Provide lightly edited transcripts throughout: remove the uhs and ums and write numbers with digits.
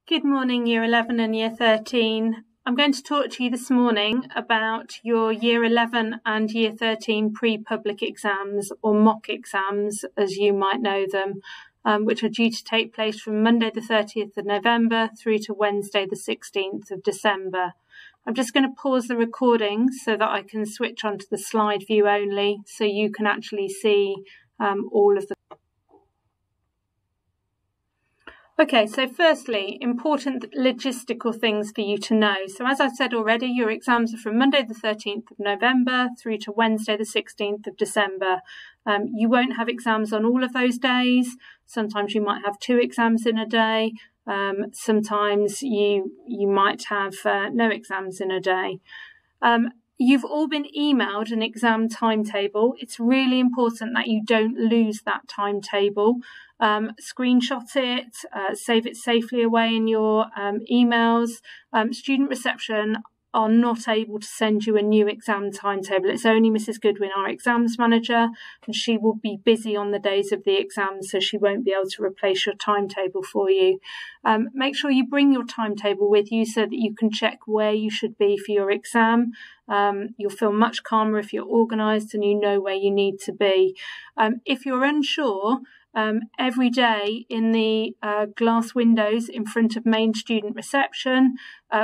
Good morning, Year 11 and Year 13. I'm going to talk to you this morning about your Year 11 and Year 13 pre-public exams, or mock exams as you might know them, which are due to take place from Monday the 30th of November through to Wednesday the 16th of December. I'm just going to pause the recording so that I can switch onto the slide view only so you can actually see all of the. Okay, so firstly, important logistical things for you to know. So as I've said already, your exams are from Monday the 13th of November through to Wednesday the 16th of December. You won't have exams on all of those days. Sometimes you might have 2 exams in a day. Sometimes you might have no exams in a day. You've all been emailed an exam timetable. It's really important that you don't lose that timetable. Screenshot it, save it safely away in your emails. Student reception are not able to send you a new exam timetable. It's only Mrs. Goodwin, our exams manager, and she will be busy on the days of the exams, so she won't be able to replace your timetable for you. Make sure you bring your timetable with you so that you can check where you should be for your exam. You'll feel much calmer if you're organised and you know where you need to be. If you're unsure, every day in the glass windows in front of main student reception,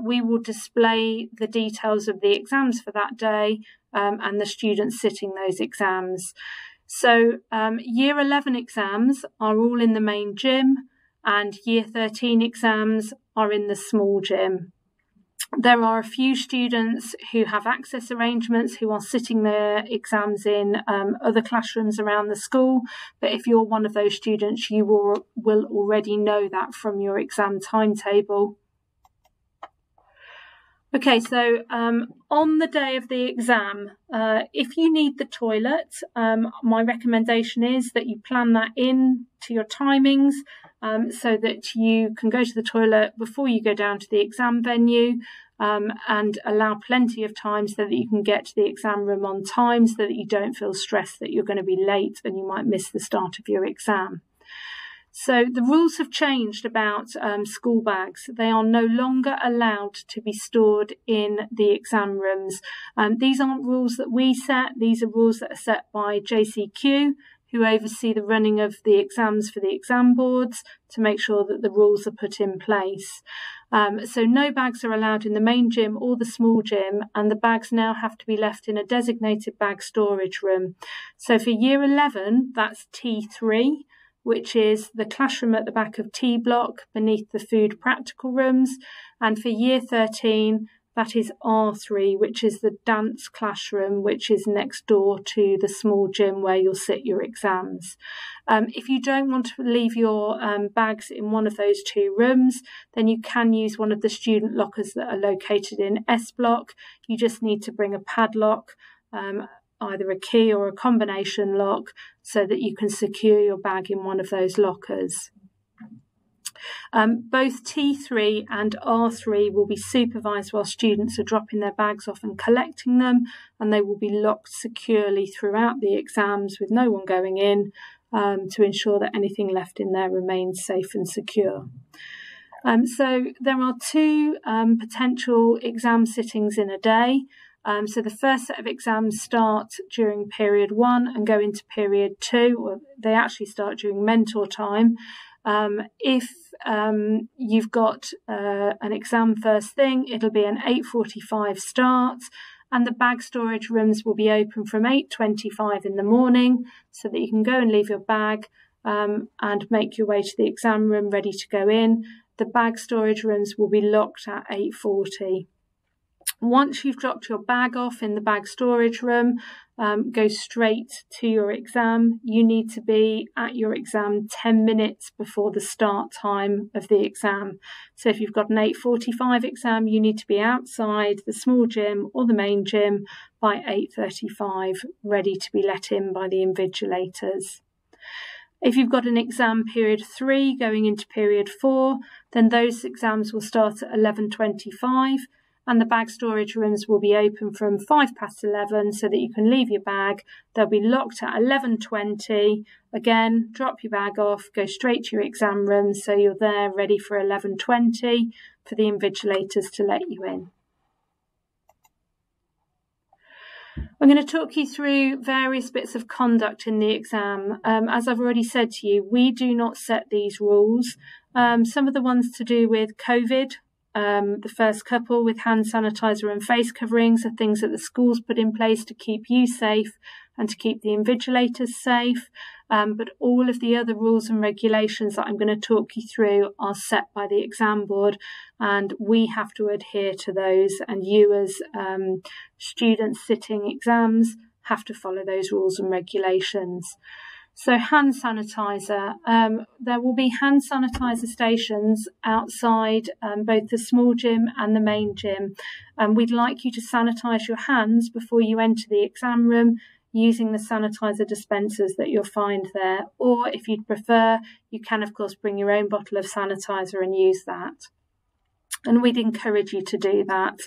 we will display the details of the exams for that day and the students sitting those exams. So Year 11 exams are all in the main gym and Year 13 exams are in the small gym. There are a few students who have access arrangements who are sitting their exams in other classrooms around the school, but if you're one of those students, you will already know that from your exam timetable. Okay, so on the day of the exam, if you need the toilet, my recommendation is that you plan that in to your timings so that you can go to the toilet before you go down to the exam venue and allow plenty of time so that you can get to the exam room on time so that you don't feel stressed that you're going to be late and you might miss the start of your exam. So the rules have changed about school bags. They are no longer allowed to be stored in the exam rooms. These aren't rules that we set. These are rules that are set by JCQ, who oversee the running of the exams for the exam boards to make sure that the rules are put in place. So no bags are allowed in the main gym or the small gym, and the bags now have to be left in a designated bag storage room. So for Year 11, that's T3, which is the classroom at the back of T block beneath the food practical rooms. And for Year 13, that is R3, which is the dance classroom, which is next door to the small gym where you'll sit your exams. If you don't want to leave your bags in one of those 2 rooms, then you can use one of the student lockers that are located in S block. You just need to bring a padlock, either a key or a combination lock, so that you can secure your bag in one of those lockers. Both T3 and R3 will be supervised while students are dropping their bags off and collecting them, and they will be locked securely throughout the exams with no one going in to ensure that anything left in there remains safe and secure. So there are 2 potential exam sittings in a day. So the first set of exams start during period 1 and go into period 2, or they actually start during mentor time. If you've got an exam first thing, it'll be an 8:45 start, and the bag storage rooms will be open from 8:25 in the morning so that you can go and leave your bag and make your way to the exam room ready to go in. The bag storage rooms will be locked at 8:40. Once you've dropped your bag off in the bag storage room, go straight to your exam. You need to be at your exam 10 minutes before the start time of the exam. So if you've got an 8:45 exam, you need to be outside the small gym or the main gym by 8:35, ready to be let in by the invigilators. If you've got an exam period 3 going into period 4, then those exams will start at 11:25. and the bag storage rooms will be open from 11:05 so that you can leave your bag. They'll be locked at 11:20. Again, drop your bag off, go straight to your exam room so you're there ready for 11:20 for the invigilators to let you in. I'm going to talk you through various bits of conduct in the exam. As I've already said to you, we do not set these rules. Some of the ones to do with COVID, the first couple with hand sanitizer and face coverings are things that the schools put in place to keep you safe and to keep the invigilators safe. But all of the other rules and regulations that I'm going to talk you through are set by the exam board, and we have to adhere to those, and you as students sitting exams have to follow those rules and regulations. So hand sanitizer, there will be hand sanitizer stations outside both the small gym and the main gym. We'd like you to sanitize your hands before you enter the exam room using the sanitizer dispensers that you'll find there, or if you'd prefer, you can of course bring your own bottle of sanitizer and use that, and we'd encourage you to do that.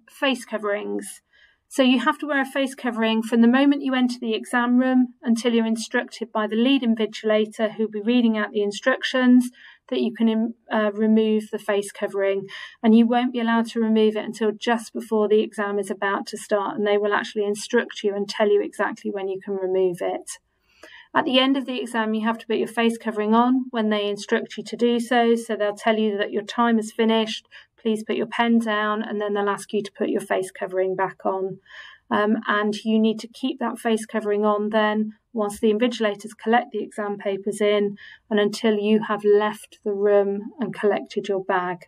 Face coverings. So you have to wear a face covering from the moment you enter the exam room until you're instructed by the lead invigilator, who'll be reading out the instructions, that you can remove the face covering, and you won't be allowed to remove it until just before the exam is about to start, and they will actually instruct you and tell you exactly when you can remove it. At the end of the exam, you have to put your face covering on when they instruct you to do so. So they'll tell you that your time is finished, please put your pen down, and then they'll ask you to put your face covering back on. And you need to keep that face covering on then whilst the invigilators collect the exam papers in and until you have left the room and collected your bag.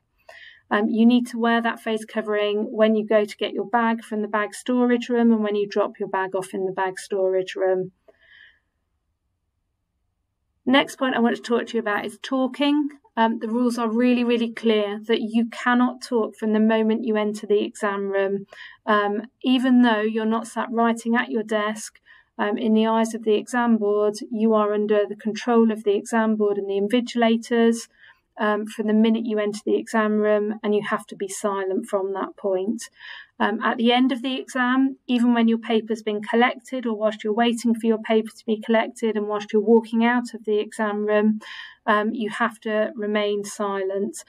You need to wear that face covering when you go to get your bag from the bag storage room and when you drop your bag off in the bag storage room. Next point I want to talk to you about is talking. The rules are really, really clear that you cannot talk from the moment you enter the exam room. Even though you're not sat writing at your desk, in the eyes of the exam board, you are under the control of the exam board and the invigilators from the minute you enter the exam room, and you have to be silent from that point. At the end of the exam, even when your paper's been collected or whilst you're waiting for your paper to be collected and whilst you're walking out of the exam room, you have to remain silent.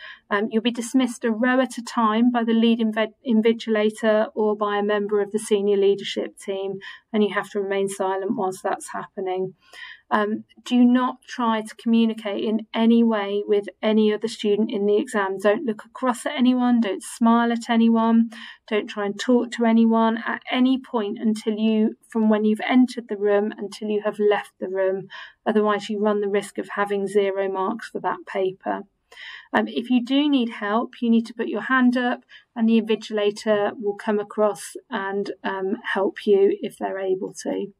You'll be dismissed a row at a time by the lead invigilator or by a member of the senior leadership team, and you have to remain silent whilst that's happening. Do not try to communicate in any way with any other student in the exam. Don't look across at anyone, don't smile at anyone, don't try and talk to anyone at any point from when you've entered the room until you have left the room. Otherwise you run the risk of having 0 marks for that paper. If you do need help, you need to put your hand up and the invigilator will come across and help you if they're able to.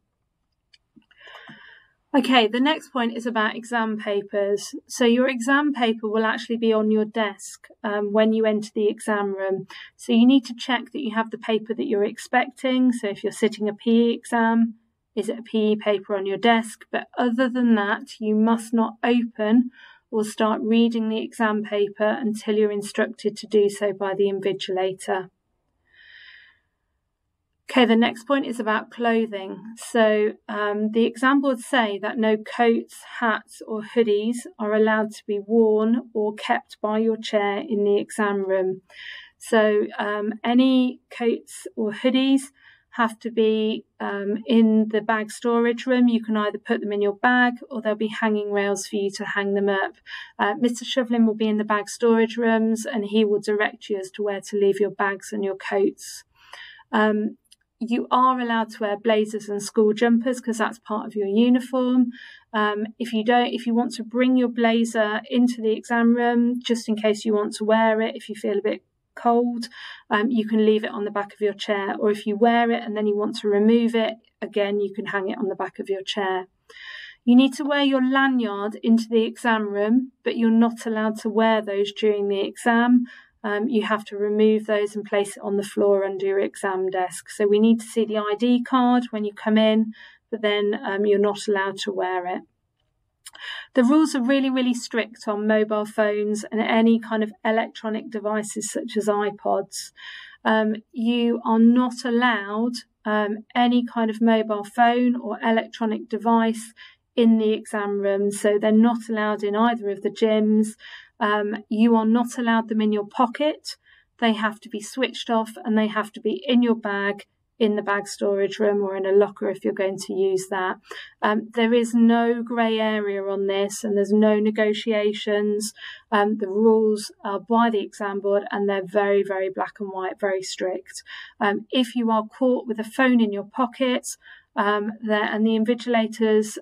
Okay, the next point is about exam papers. So your exam paper will actually be on your desk when you enter the exam room. So you need to check that you have the paper that you're expecting. So if you're sitting a PE exam, is it a PE paper on your desk? But other than that, you must not open or start reading the exam paper until you're instructed to do so by the invigilator. Okay, the next point is about clothing. So the exam boards say that no coats, hats or hoodies are allowed to be worn or kept by your chair in the exam room. So any coats or hoodies have to be in the bag storage room. You can either put them in your bag or there'll be hanging rails for you to hang them up. Mr. Shovlin will be in the bag storage rooms and he will direct you as to where to leave your bags and your coats. You are allowed to wear blazers and school jumpers because that's part of your uniform. If you want to bring your blazer into the exam room, just in case you want to wear it, if you feel a bit cold, you can leave it on the back of your chair. Or if you wear it and then you want to remove it, again, you can hang it on the back of your chair. You need to wear your lanyard into the exam room, but you're not allowed to wear those during the exam. You have to remove those and place it on the floor under your exam desk. So we need to see the ID card when you come in, but then you're not allowed to wear it. The rules are really, really strict on mobile phones and any kind of electronic devices such as iPods. You are not allowed any kind of mobile phone or electronic device in the exam room. So they're not allowed in either of the gyms. You are not allowed them in your pocket. They have to be switched off and they have to be in your bag, in the bag storage room or in a locker if you're going to use that. There is no grey area on this and there's no negotiations. The rules are by the exam board and they're very, very black and white, very strict. If you are caught with a phone in your pocket, and the invigilators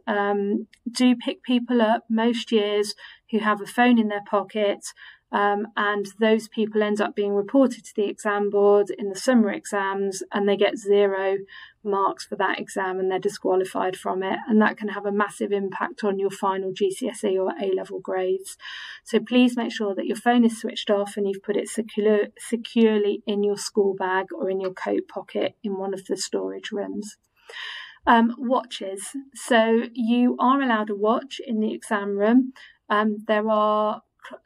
do pick people up most years who have a phone in their pocket, and those people end up being reported to the exam board in the summer exams and they get 0 marks for that exam and they're disqualified from it, and that can have a massive impact on your final GCSE or A-level grades. So please make sure that your phone is switched off and you've put it securely in your school bag or in your coat pocket in one of the storage rooms. Watches. So you are allowed a watch in the exam room. There are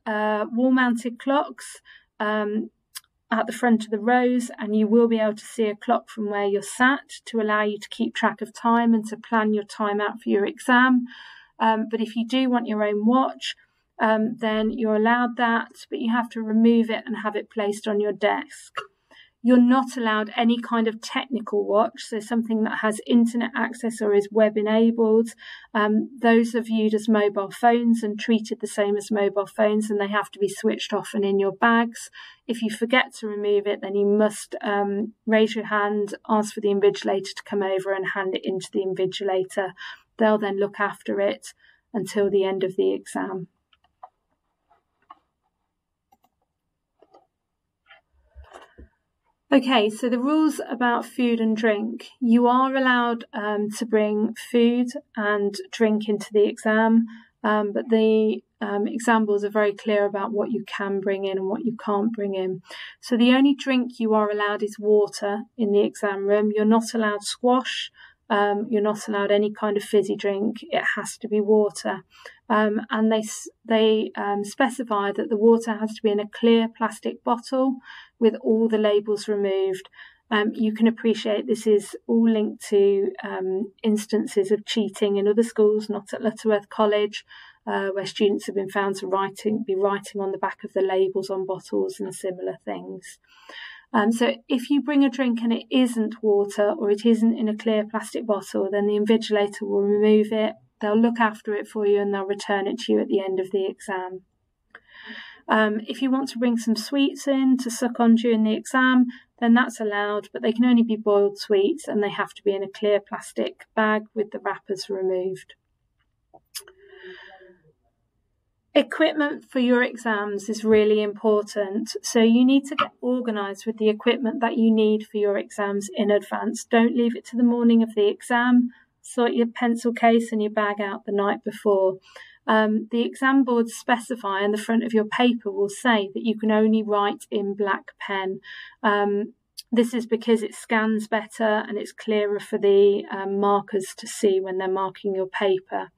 wall-mounted clocks at the front of the rows, and you will be able to see a clock from where you're sat to allow you to keep track of time and to plan your time out for your exam. But if you do want your own watch, then you're allowed that, but you have to remove it and have it placed on your desk. You're not allowed any kind of technical watch, so something that has internet access or is web enabled. Those are viewed as mobile phones and treated the same as mobile phones, and they have to be switched off and in your bags. If you forget to remove it, then you must raise your hand, ask for the invigilator to come over and hand it into the invigilator. They'll then look after it until the end of the exam. Okay, so the rules about food and drink. You are allowed to bring food and drink into the exam, but the exam boards are very clear about what you can bring in and what you can't bring in. So the only drink you are allowed is water in the exam room. You're not allowed squash. You're not allowed any kind of fizzy drink. It has to be water. And they specify that the water has to be in a clear plastic bottle with all the labels removed. You can appreciate this is all linked to instances of cheating in other schools, not at Lutterworth College, where students have been found to be writing on the back of the labels on bottles and similar things. So if you bring a drink and it isn't water or it isn't in a clear plastic bottle, then the invigilator will remove it, they'll look after it for you and they'll return it to you at the end of the exam. If you want to bring some sweets in to suck on during the exam, then that's allowed, but they can only be boiled sweets and they have to be in a clear plastic bag with the wrappers removed. Equipment for your exams is really important, so you need to get organised with the equipment that you need for your exams in advance. Don't leave it to the morning of the exam. Sort your pencil case and your bag out the night before. The exam boards specify on the front of your paper will say that you can only write in black pen. This is because it scans better and it's clearer for the markers to see when they're marking your paper.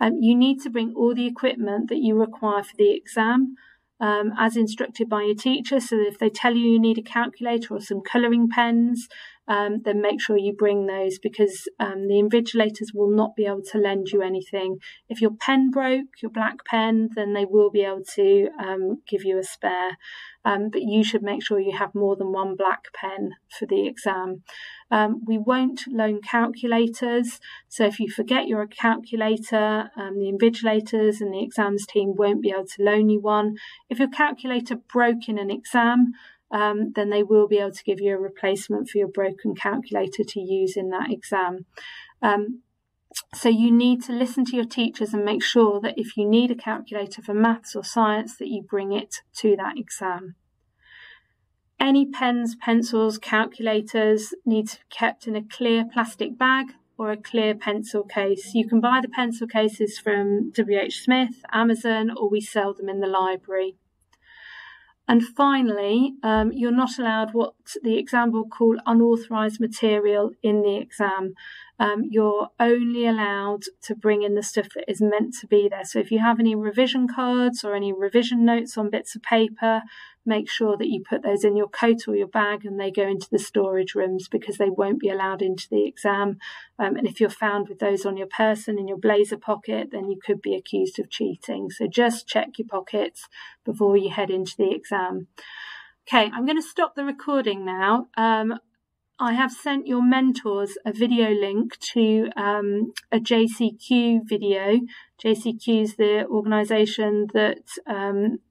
You need to bring all the equipment that you require for the exam, as instructed by your teacher. So that if they tell you need a calculator or some colouring pens, then make sure you bring those, because the invigilators will not be able to lend you anything. If your pen broke, your black pen, then they will be able to give you a spare. But you should make sure you have more than one black pen for the exam. We won't loan calculators, so if you forget your calculator, the invigilators and the exams team won't be able to loan you one. If your calculator broke in an exam, then they will be able to give you a replacement for your broken calculator to use in that exam. So you need to listen to your teachers and make sure that if you need a calculator for maths or science, that you bring it to that exam. Any pens, pencils, calculators need to be kept in a clear plastic bag or a clear pencil case. You can buy the pencil cases from WH Smith, Amazon, or we sell them in the library. And finally, you're not allowed what the exam will call unauthorised material in the exam. you're only allowed to bring in the stuff that is meant to be there. So if you have any revision cards or any revision notes on bits of paper, make sure that you put those in your coat or your bag and they go into the storage rooms, because they won't be allowed into the exam. And if you're found with those on your person in your blazer pocket, then you could be accused of cheating. So just check your pockets before you head into the exam. Okay, I'm going to stop the recording now. I have sent your mentors a video link to a JCQ video. JCQ is the organisation that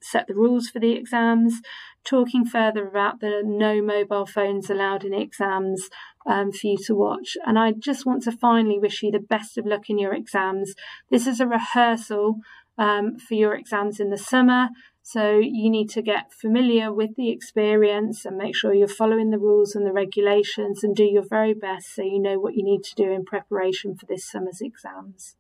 set the rules for the exams, talking further about the no mobile phones allowed in exams for you to watch. And I just want to finally wish you the best of luck in your exams. This is a rehearsal for your exams in the summer. So you need to get familiar with the experience and make sure you're following the rules and the regulations and do your very best so you know what you need to do in preparation for this summer's exams.